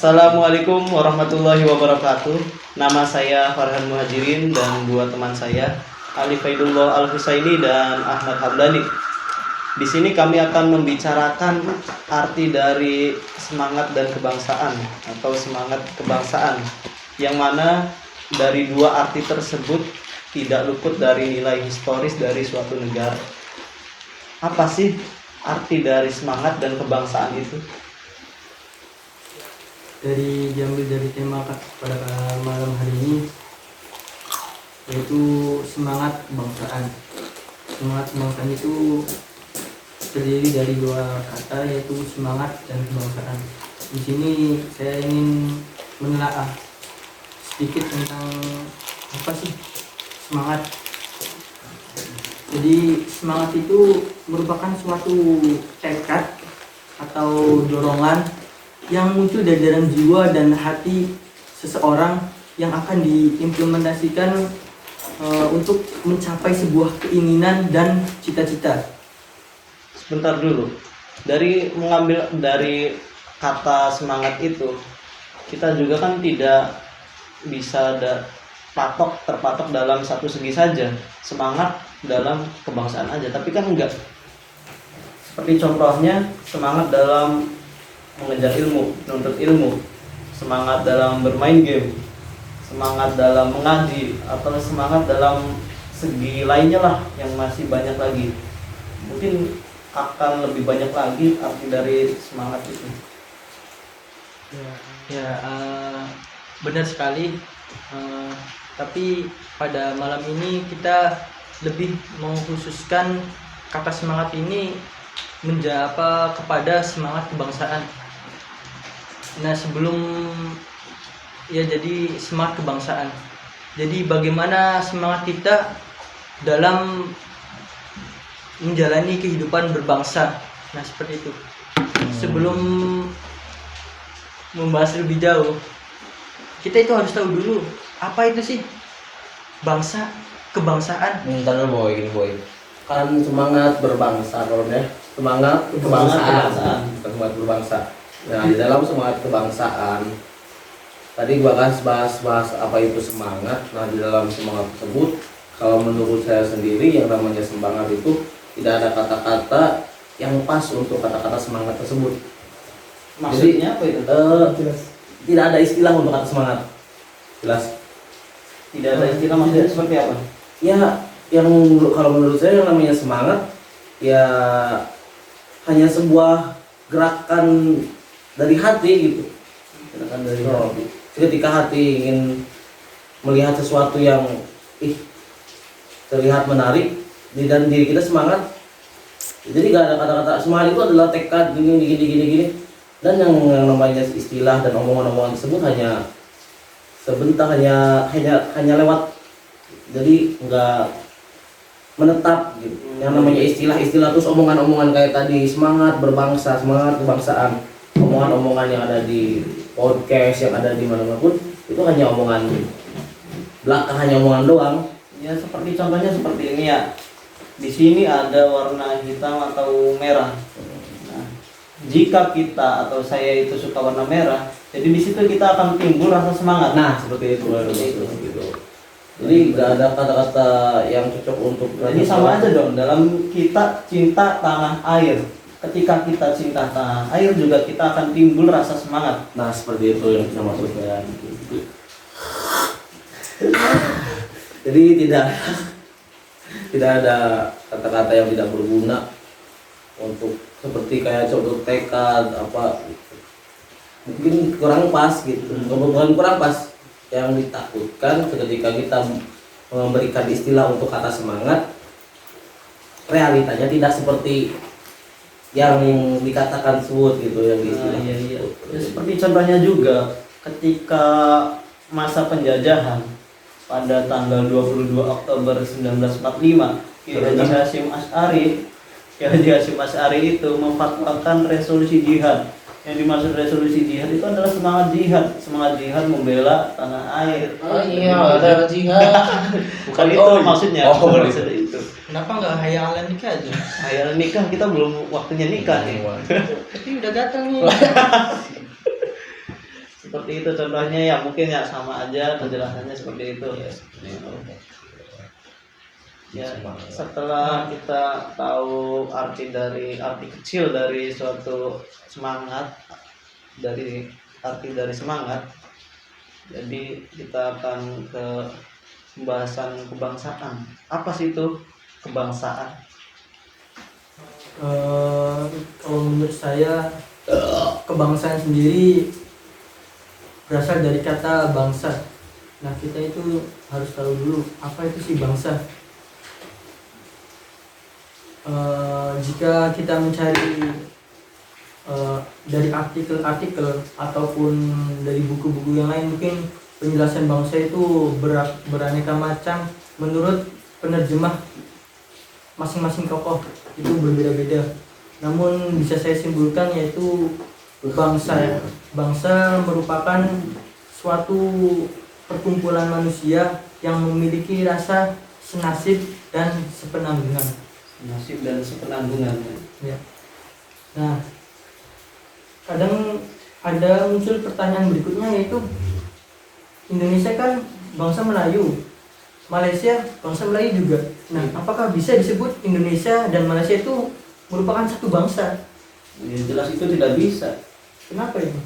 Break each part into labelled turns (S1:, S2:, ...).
S1: Assalamualaikum warahmatullahi wabarakatuh. Nama saya Farhan Muhajirin dan dua teman saya, Ali Faidullah Al-Husaini dan Ahmad Hamdani. Di sini kami akan membicarakan arti dari semangat dan kebangsaan atau semangat kebangsaan, yang mana dari dua arti tersebut tidak luput dari nilai historis dari suatu negara. Apa sih arti dari semangat dan kebangsaan itu?
S2: Diambil dari tema pada malam hari ini, yaitu semangat kebangsaan. Semangat kebangsaan itu terdiri dari dua kata, yaitu semangat dan kebangsaan. Di sini saya ingin menelaah sedikit tentang apa sih semangat. Jadi semangat itu merupakan suatu tekad atau dorongan yang muncul dari dalam jiwa dan hati seseorang yang akan diimplementasikan untuk mencapai sebuah keinginan dan cita-cita.
S1: Sebentar dulu, mengambil dari kata semangat itu, kita juga kan tidak bisa terpatok dalam satu segi saja, semangat dalam kebangsaan aja, tapi kan enggak. Seperti contohnya semangat dalam mengejar ilmu, menuntut ilmu, semangat dalam bermain game, semangat dalam mengaji, atau semangat dalam segi lainnya lah yang masih banyak lagi. Mungkin akan lebih banyak lagi arti dari semangat itu.
S2: Benar sekali. Tapi pada malam ini kita lebih mengkhususkan kata semangat ini kepada semangat kebangsaan. Nah, jadi semangat kebangsaan. Jadi bagaimana semangat kita dalam menjalani kehidupan berbangsa. Nah, seperti itu. Sebelum membahas lebih jauh, kita itu harus tahu dulu apa itu sih bangsa, kebangsaan.
S3: Bentar dulu boy. Kan semangat berbangsa kalau semangat kebangsaan. Semangat berbangsa. Nah, di dalam semangat kebangsaan tadi gua bahas apa itu semangat. Nah, di dalam semangat tersebut, kalau menurut saya sendiri, yang namanya semangat itu tidak ada kata-kata yang pas untuk kata-kata semangat tersebut.
S1: Maksudnya apa itu?
S3: Tidak ada istilah untuk kata semangat. Jelas?
S1: Tidak ada istilah, maksudnya seperti apa?
S3: Ya, kalau menurut saya yang namanya semangat ya hanya sebuah gerakan dari hati gitu. Gerakan dari hati. Ketika hati ingin melihat sesuatu yang terlihat menarik di dalam diri kita, semangat. Jadi gak ada kata-kata semangat itu adalah tekad gini. Dan yang namanya istilah dan omongan-omongan tersebut hanya sebentar, hanya lewat. Jadi nggak menetap gitu. Yang namanya istilah terus omongan-omongan kayak tadi, semangat berbangsa, semangat kebangsaan, omongan-omongan yang ada di podcast, yang ada di mana-mana pun, itu hanya omongan belaka, hanya omongan doang.
S1: Ya, seperti contohnya seperti ini ya. Di sini ada warna hitam atau merah. Nah, jika kita atau saya itu suka warna merah, jadi di situ kita akan timbul rasa semangat.
S3: Nah, seperti itu. Gitu. Jadi nggak ada kata-kata yang cocok untuk.
S1: Jadi sama aja dong dalam kita cinta tanah air. Ketika kita cinta tanah air juga kita akan timbul rasa semangat.
S3: Nah, seperti itu yang kita maksudkan. Jadi tidak ada kata-kata yang tidak berguna untuk seperti kayak contoh tekad apa, mungkin kurang pas gitu. Bukan kurang pas, yang ditakutkan ketika kita memberikan istilah untuk kata semangat, realitanya tidak seperti yang dikatakan sebut gitu, yang istilah.
S1: Iya. Ya, seperti contohnya juga ketika masa penjajahan pada tanggal 22 Oktober 1945, Kiai Haji Hasyim Asy'ari itu memfatwakan resolusi jihad. Yang dimaksud resolusi jihad itu adalah semangat jihad membela tanah air.
S3: Oh iya, ada jihad.
S1: Bukan itu maksudnya.
S3: Bukan
S1: itu.
S2: Kenapa nggak hayalan nikah aja?
S1: Hayalan nikah, kita belum waktunya nikah nih.
S2: Tapi udah gatal nih.
S1: seperti itu contohnya ya, mungkin ya sama aja penjelasannya seperti itu ya. Setelah kita tahu arti kecil dari suatu semangat, dari arti dari semangat, jadi kita akan ke pembahasan kebangsaan. Apa sih itu kebangsaan?
S2: Kalau menurut saya kebangsaan sendiri berasal dari kata bangsa. Nah, kita itu harus tahu dulu apa itu sih bangsa. Jika kita mencari dari artikel-artikel ataupun dari buku-buku yang lain, mungkin penjelasan bangsa itu beraneka macam menurut penerjemah masing-masing tokoh, itu berbeda-beda. Namun bisa saya simpulkan yaitu bangsa merupakan suatu perkumpulan manusia yang memiliki rasa senasib dan sepenanggungan.
S1: Nasib dan sepenanggungan.
S2: Ya. Nah, kadang ada muncul pertanyaan berikutnya, yaitu Indonesia kan bangsa Melayu, Malaysia bangsa Melayu juga. Nah, apakah bisa disebut Indonesia dan Malaysia itu merupakan satu bangsa?
S1: Ya, jelas itu tidak bisa.
S2: Kenapa ini?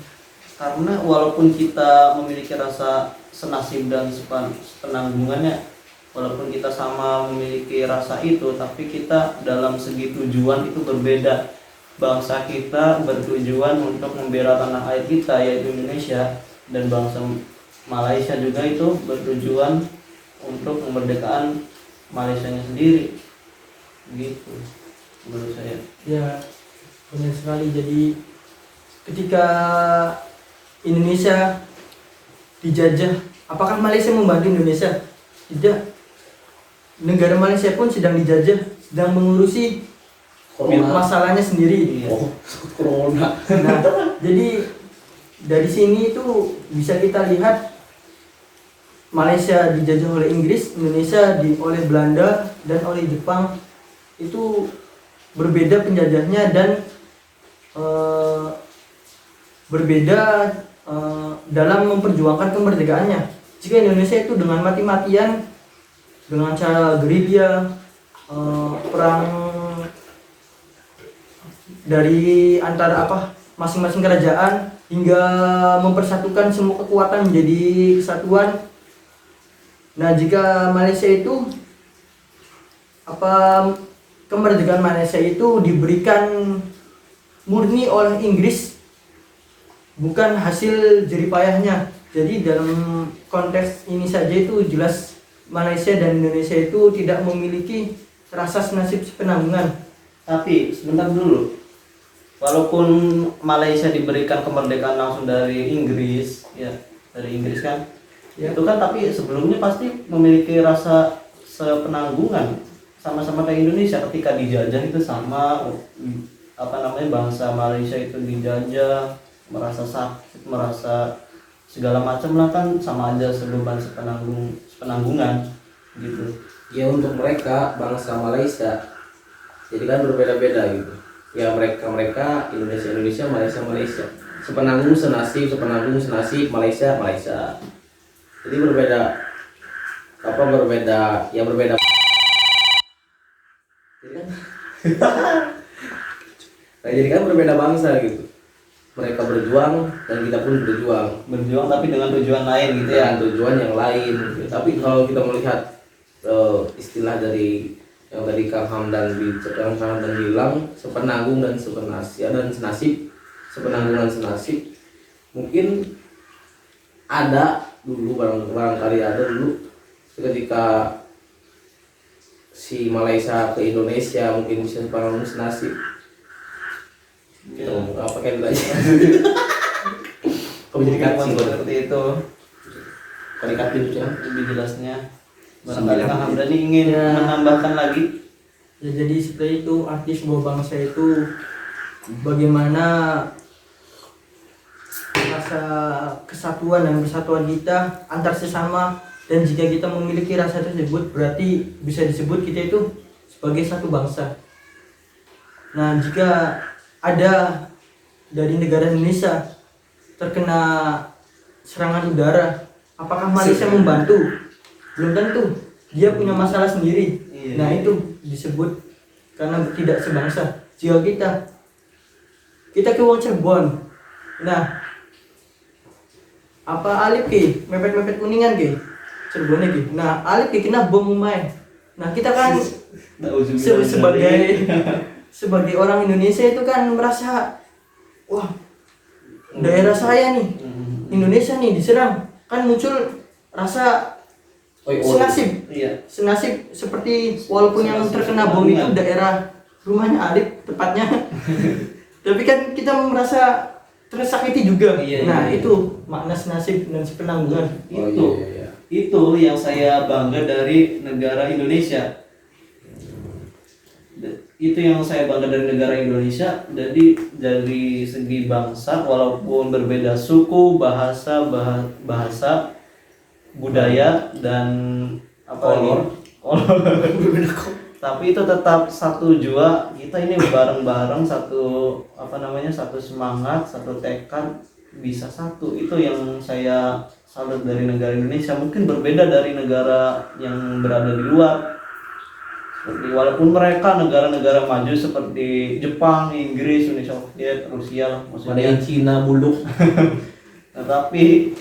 S1: Karena walaupun kita memiliki rasa senasib dan sepenanggungannya, walaupun kita sama memiliki rasa itu, tapi kita dalam segi tujuan itu berbeda. Bangsa kita bertujuan untuk membela tanah air kita yaitu Indonesia, dan bangsa Malaysia juga itu bertujuan untuk kemerdekaan Malaysianya sendiri. Gitu menurut saya.
S2: Ya, benar sekali. Jadi ketika Indonesia dijajah, apakah Malaysia membantu Indonesia? Tidak. Negara Malaysia pun sedang dijajah, sedang mengurusi masalahnya sendiri.
S3: Oh, corona.
S2: Nah, jadi dari sini itu bisa kita lihat Malaysia dijajah oleh Inggris, Indonesia oleh Belanda dan oleh Jepang. Itu berbeda penjajahnya dan berbeda dalam memperjuangkan kemerdekaannya. Jika Indonesia itu dengan mati-matian, dengan cara gerilya, perang dari antara masing-masing kerajaan, hingga mempersatukan semua kekuatan menjadi kesatuan. Nah, jika Malaysia itu kemerdekaan Malaysia itu diberikan murni oleh Inggris, bukan hasil jeripayahnya. Jadi dalam konteks ini saja itu jelas Malaysia dan Indonesia itu tidak memiliki rasa senasib sepenanggungan.
S1: Tapi sebentar dulu, walaupun Malaysia diberikan kemerdekaan langsung dari Inggris, ya dari Inggris kan,
S2: Ya.
S1: itu kan, tapi sebelumnya pasti memiliki rasa sepenanggungan, sama-sama kayak Indonesia ketika dijajah itu sama, bangsa Malaysia itu dijajah, merasa sakit, merasa segala macam lah, kan sama aja sebeban sepenanggungan gitu.
S3: Ya untuk mereka bangsa Malaysia jadi kan berbeda-beda gitu. Ya mereka Indonesia, Malaysia. Sepenanggung senasib, Malaysia. Jadi berbeda. Berbeda. Jadi kan berbeda bangsa gitu. Mereka berjuang dan kita pun berjuang
S1: Tapi dengan tujuan lain gitu ya.
S3: dengan tujuan yang lain gitu. Tapi kalau kita melihat istilah dari yang tadi Kang Hamdan bilang, sepenanggung dan senasib, sepenanggungan senasib, mungkin ada dulu, barangkali ada dulu ketika si Malaysia ke Indonesia, mungkin bisa sepenanggung senasib.
S1: Ya.
S3: Apa kayak belajar? Kok jadi kancing
S1: seperti itu.
S3: Kalikat itu ya.
S1: Lebih jelasnya barangkali Kang Hamdani ingin menambahkan lagi.
S2: Ya, jadi seperti itu arti sebuah bangsa itu, bagaimana rasa kesatuan dan persatuan kita antar sesama, dan jika kita memiliki rasa tersebut berarti bisa disebut kita itu sebagai satu bangsa. Nah, jika ada dari negara Indonesia terkena serangan udara. Apakah Malaysia membantu? Belum tentu. Dia punya masalah sendiri.
S1: Iya.
S2: Nah itu disebut karena tidak sebangsa. Jika kita ke Wong Cirebon, nah apa Alip ke mepet-mepet kuningan ke Cirebon ke. Nah Alip ke kena bom umai. Nah kita kan sebagai orang Indonesia itu kan merasa wah daerah saya nih Indonesia nih diserang, kan muncul rasa senasib.
S1: Iya.
S2: Senasib seperti walaupun yang terkena bom itu daerah rumahnya Alip tepatnya. Tapi kan kita merasa tersakiti juga.
S1: Iya,
S2: Nah,
S1: iya.
S2: itu makna senasib dan sepenanggungan.
S1: Itu yang saya bangga dari negara Indonesia. Itu yang saya bangga dari negara Indonesia. Jadi dari segi bangsa, walaupun berbeda suku, bahasa, budaya dan
S3: Kolor.
S1: Tapi itu tetap satu jua, kita ini bareng-bareng satu satu semangat, satu tekad, bisa satu. Itu yang saya salut dari negara Indonesia. Mungkin berbeda dari negara yang berada di luar. Walaupun mereka negara-negara maju seperti Jepang, Inggris, Uni Soviet, Rusia lah
S3: Ada
S1: maksudnya.
S3: yang Cina buluk.
S1: Nah, tapi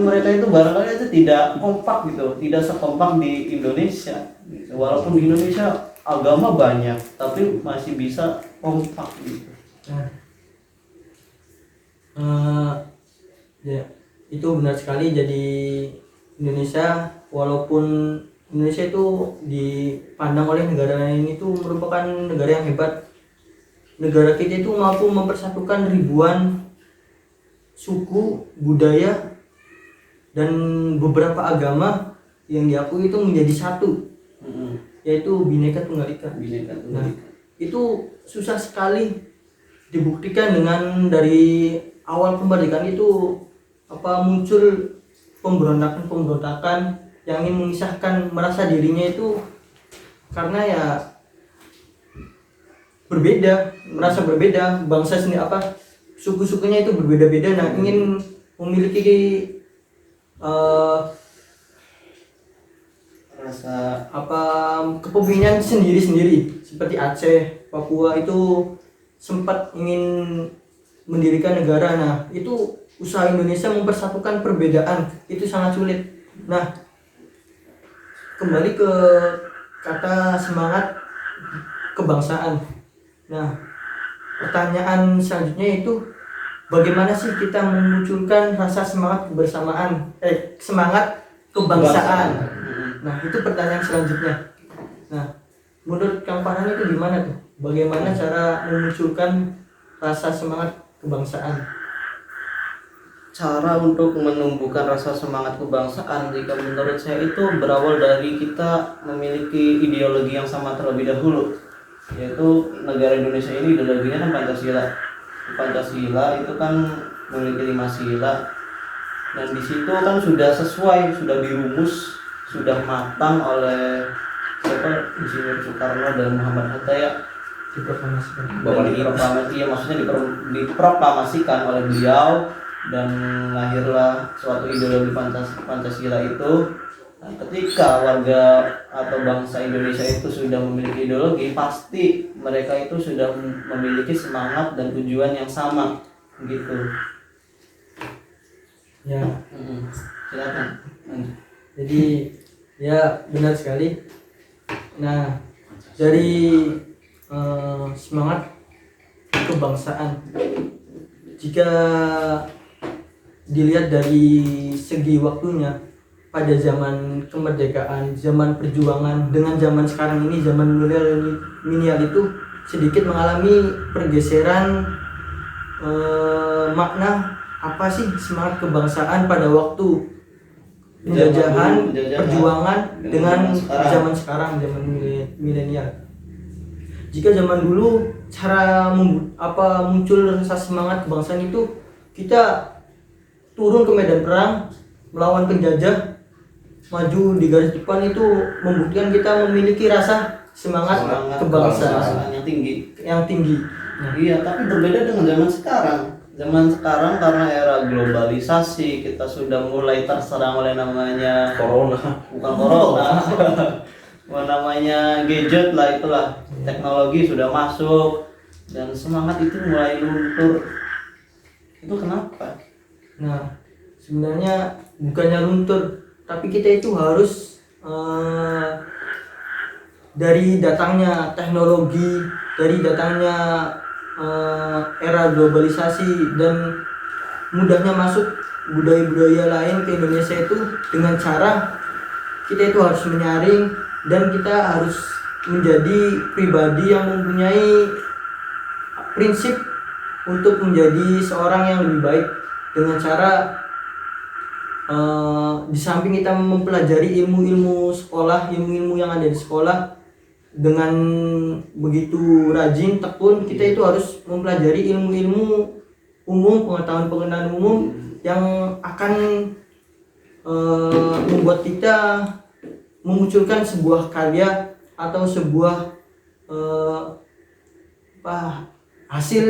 S1: mereka itu barangkali itu tidak kompak gitu, tidak sekompak di Indonesia. Walaupun di Indonesia agama banyak, tapi masih bisa kompak gitu.
S2: Ya, itu benar sekali. Jadi Indonesia, walaupun Indonesia itu dipandang oleh negara lain itu merupakan negara yang hebat. Negara kita itu mampu mempersatukan ribuan suku, budaya, dan beberapa agama yang diakui itu menjadi satu, yaitu Bhinneka Tunggal Ika. Nah, itu susah sekali dibuktikan dengan dari awal kemerdekaan itu muncul pemberontakan yang ingin memisahkan, merasa dirinya itu karena ya berbeda, merasa berbeda, bangsa sendiri suku-sukunya itu berbeda-beda. Nah, ingin memiliki
S1: Rasa
S2: kepemimpinan sendiri-sendiri. Seperti Aceh, Papua itu sempat ingin mendirikan negara. Nah, itu usaha Indonesia mempersatukan perbedaan itu sangat sulit. Nah, kembali ke kata semangat kebangsaan. Nah, pertanyaan selanjutnya itu bagaimana sih kita memunculkan rasa semangat kebersamaan, semangat kebangsaan. Nah, itu pertanyaan selanjutnya. Nah, menurut Kang Farhan itu gimana tuh? Bagaimana cara memunculkan rasa semangat kebangsaan?
S1: cara untuk menumbuhkan rasa semangat kebangsaan, jika menurut saya itu berawal dari kita memiliki ideologi yang sama terlebih dahulu, yaitu negara Indonesia ini ideologinya kan Pancasila. Pancasila itu kan memiliki 5 sila, dan di situ kan sudah sesuai, sudah dirumus, sudah matang oleh Insinyur Soekarno dan Muhammad Hatta ya, diproklamasikan oleh beliau, dan lahirlah suatu ideologi Pancasila itu. Nah, ketika warga atau bangsa Indonesia itu sudah memiliki ideologi, pasti mereka itu sudah memiliki semangat dan tujuan yang sama gitu.
S2: Ya.
S1: Silakan.
S2: Jadi ya benar sekali. Nah, dari semangat kebangsaan, jika dilihat dari segi waktunya, pada zaman kemerdekaan, zaman perjuangan dengan zaman sekarang ini, zaman milenial itu sedikit mengalami pergeseran makna apa sih semangat kebangsaan pada waktu penjajahan, perjuangan dengan zaman sekarang, zaman milenial. Jika zaman dulu cara muncul rasa semangat kebangsaan itu kita turun ke medan perang melawan penjajah, maju di garis depan, itu membuktikan kita memiliki rasa semangat kebangsaan
S1: yang tinggi.
S2: Nah,
S1: Iya, tapi berbeda dengan zaman sekarang. Zaman sekarang karena era globalisasi kita sudah mulai terserang oleh namanya
S3: Corona.
S1: bukan corona, namanya gadget lah, itulah teknologi sudah masuk dan semangat itu mulai luntur. Itu kenapa?
S2: Nah, sebenarnya bukannya luntur, tapi kita itu harus dari datangnya teknologi, dari datangnya era globalisasi dan mudahnya masuk budaya-budaya lain ke Indonesia itu dengan cara kita itu harus menyaring dan kita harus menjadi pribadi yang mempunyai prinsip untuk menjadi seorang yang lebih baik dengan cara di samping kita mempelajari ilmu-ilmu sekolah, ilmu-ilmu yang ada di sekolah dengan begitu rajin, tekun, kita itu harus mempelajari ilmu-ilmu umum, pengetahuan-pengetahuan umum yang akan membuat kita memunculkan sebuah karya atau sebuah hasil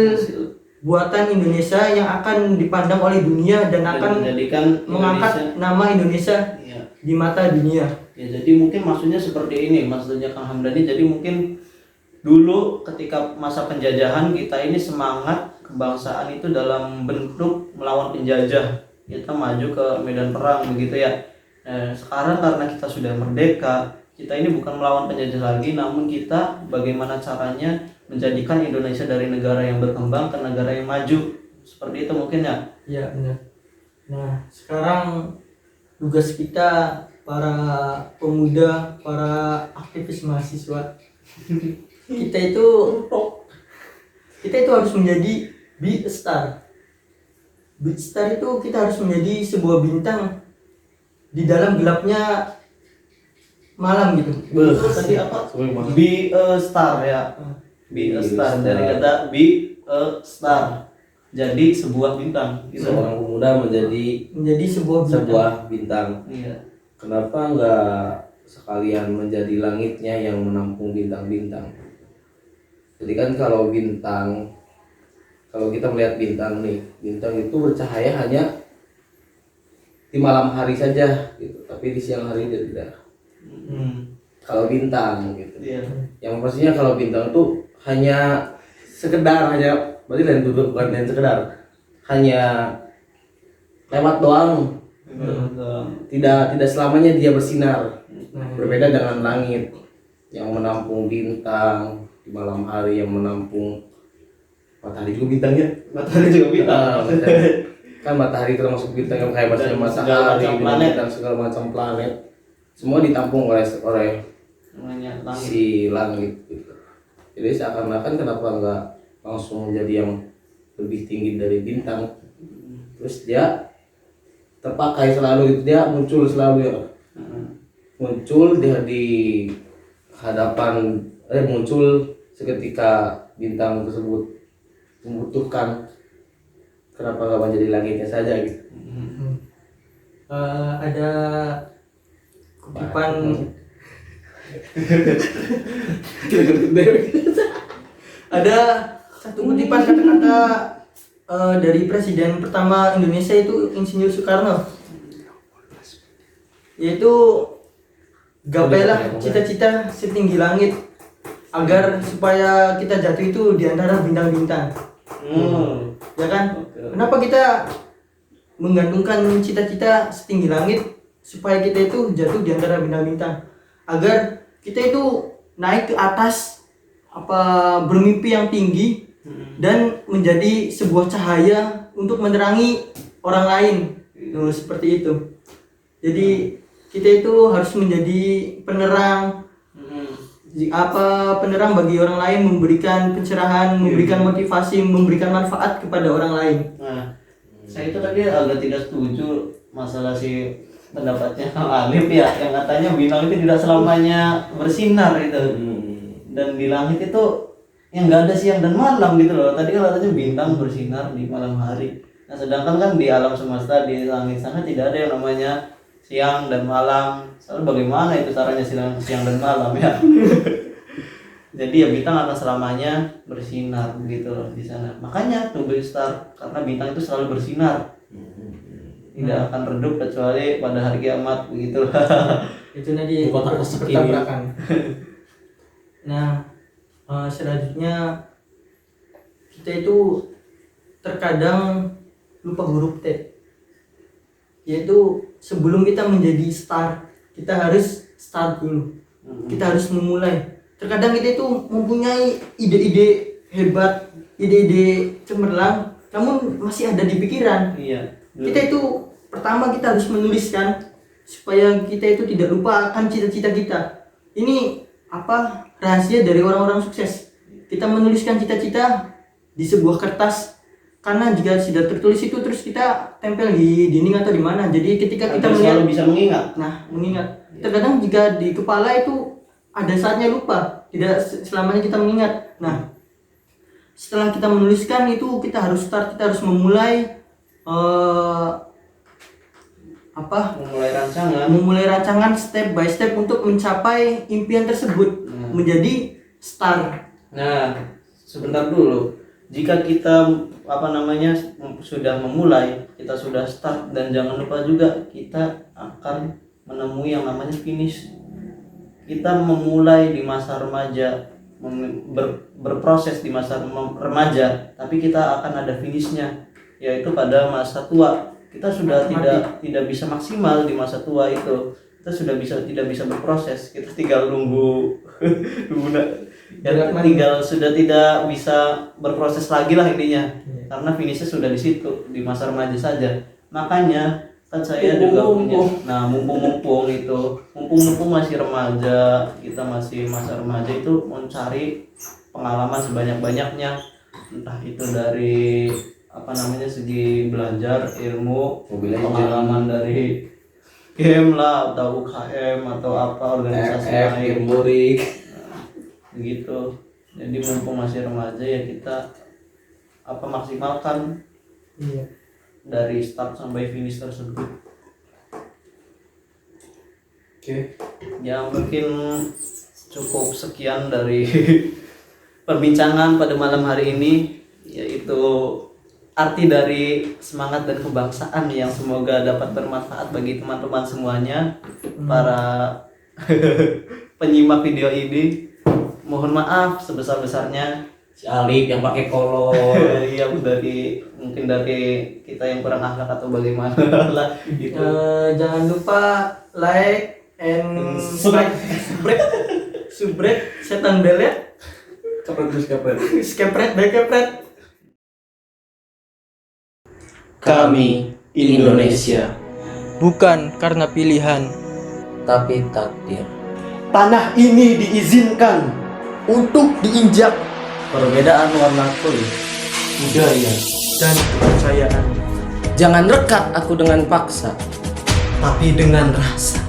S2: buatan Indonesia yang akan dipandang oleh dunia dan akan
S1: menjadikan
S2: mengangkat nama Indonesia di mata dunia.
S1: Ya, jadi mungkin maksudnya seperti ini, maksudnya Kang Hamdani. Jadi mungkin dulu ketika masa penjajahan kita ini semangat kebangsaan itu dalam bentuk melawan penjajah, kita maju ke medan perang begitu ya. Sekarang karena kita sudah merdeka, kita ini bukan melawan penjajah lagi, namun kita bagaimana caranya menjadikan Indonesia dari negara yang berkembang ke negara yang maju, seperti itu mungkin ya.
S2: Iya, benar. Nah, sekarang tugas kita para pemuda, para aktivis mahasiswa, kita itu harus menjadi be a star. Be a star itu kita harus menjadi sebuah bintang di dalam gelapnya malam gitu.
S1: Tadi apa? Be a star ya. Be a star, dari kata be a star. Jadi sebuah bintang gitu.
S3: Seorang pemuda menjadi
S2: sebuah
S3: bintang.
S1: Iya.
S3: Kenapa enggak sekalian menjadi langitnya yang menampung bintang-bintang? Jadi kan kalau kita melihat bintang nih, bintang itu bercahaya hanya di malam hari saja gitu, tapi di siang hari dia tidak. Kalau bintang gitu.
S1: Iya.
S3: Yang pastinya kalau bintang itu hanya berarti lain duduk, bukan lain sekedar, hanya lewat doang. Tidak selamanya dia bersinar. Berbeda dengan langit yang menampung bintang, di malam hari yang menampung matahari juga bintangnya.
S1: Matahari juga bintang.
S3: Kan matahari termasuk bintang yang kayak
S1: Dan
S3: matahari,
S1: planet.
S3: dan segala macam planet. Semua ditampung oleh
S1: Namanya langit.
S3: si langit gitu. Jadi seakan-akan kenapa enggak langsung menjadi yang lebih tinggi dari bintang, terus dia terpakai selalu gitu, dia muncul selalu ya, muncul dia di hadapan, muncul seketika bintang tersebut membutuhkan. Kenapa nggak menjadi langitnya saja gitu?
S2: Ada kutipan ada satu kutipan kata-kata dari Presiden pertama Indonesia itu Insinyur Soekarno, yaitu gapailah cita-cita setinggi langit agar supaya kita jatuh itu di antara bintang-bintang. Ya kan? Kenapa kita menggantungkan cita-cita setinggi langit supaya kita itu jatuh di antara bintang-bintang, agar kita itu naik ke atas, bermimpi yang tinggi dan menjadi sebuah cahaya untuk menerangi orang lain. Seperti itu. Jadi kita itu harus menjadi penerang, penerang bagi orang lain, memberikan pencerahan, memberikan motivasi, memberikan manfaat kepada orang lain.
S1: Nah, saya itu tadi agak tidak setuju masalah si pendapatnya Kang Alif ya, yang katanya bintang itu tidak selamanya bersinar gitu. Dan di langit itu yang nggak ada siang dan malam gitu loh. Tadi kan katanya bintang bersinar di malam hari. Nah, sedangkan kan di alam semesta, di langit sana tidak ada yang namanya siang dan malam. Soalnya bagaimana itu caranya siang dan malam ya? Jadi ya bintang akan selamanya bersinar gitu loh di sana. Makanya to be star, karena bintang itu selalu bersinar. Tidak akan redup kecuali pada hari kiamat begitu.
S2: Itu tadi
S3: Di kotak rezeki.
S2: bertabrakan. Nah, selanjutnya kita itu terkadang lupa huruf T. Yaitu sebelum kita menjadi star, kita harus start dulu. Kita harus memulai. Terkadang kita itu mempunyai ide-ide hebat, ide-ide cemerlang, namun masih ada di pikiran.
S1: Iya.
S2: Kita itu pertama kita harus menuliskan supaya kita itu tidak lupa akan cita-cita kita. Ini apa rahasia dari orang-orang sukses? Kita menuliskan cita-cita di sebuah kertas, karena jika sudah tertulis itu terus kita tempel di dinding atau di mana. Jadi ketika kita
S1: Agar
S2: melihat,
S1: selalu bisa mengingat.
S2: nah mengingat. Terkadang jika di kepala itu ada saatnya lupa, tidak selamanya kita mengingat. Nah, setelah kita menuliskan itu kita harus start, kita harus memulai memulai rancangan step by step untuk mencapai impian tersebut, menjadi star.
S1: Nah, sebentar dulu. Jika kita sudah memulai, kita sudah start, dan jangan lupa juga kita akan menemui yang namanya finish. Kita memulai di masa remaja, berproses di masa remaja, tapi kita akan ada finishnya, yaitu pada masa tua. Kita sudah tidak bisa maksimal di masa tua itu. Kita tidak bisa berproses. Kita tinggal nunggu sudah tidak bisa berproses lagi lah intinya. Karena finishnya sudah di situ, di masa remaja saja. Makanya kan saya juga punya, nah mumpung masih remaja, kita masih masa remaja itu mencari pengalaman sebanyak-banyaknya, entah itu dari segi belajar ilmu, pengalaman dari game lah, atau UKM atau apa organisasi lain, begitu. Jadi mumpung masih remaja ya kita maksimalkan dari start sampai finish tersebut. Ya mungkin cukup sekian dari perbincangan pada malam hari ini, yaitu arti dari semangat dan kebangsaan yang semoga dapat bermanfaat bagi teman-teman semuanya, para penyimak video ini. Mohon maaf sebesar-besarnya
S3: Si Alif yang pakai kolor.
S1: iya, mungkin dari kita yang kurang akhlak atau bagaimana lah gitu.
S2: Jangan lupa like and subscribe setan belet skepret bekepret.
S4: Kami Indonesia,
S2: Bukan karena pilihan,
S4: tapi takdir.
S1: Tanah ini diizinkan
S2: untuk diinjak
S4: Perbedaan warna kulit, budaya,
S2: dan kepercayaan,
S4: jangan rekat aku dengan paksa.
S1: tapi dengan rasa.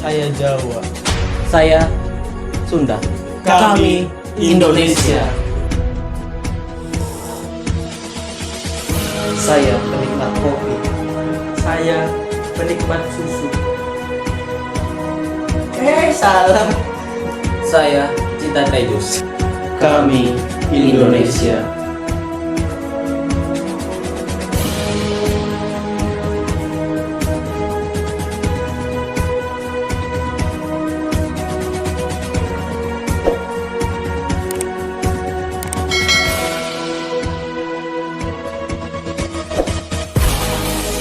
S2: saya Jawa.
S4: Saya Sunda.
S1: Kami Indonesia. Saya penikmat kopi.
S2: Saya penikmat susu.
S4: Salah. Saya cinta teh jus. Kami Indonesia.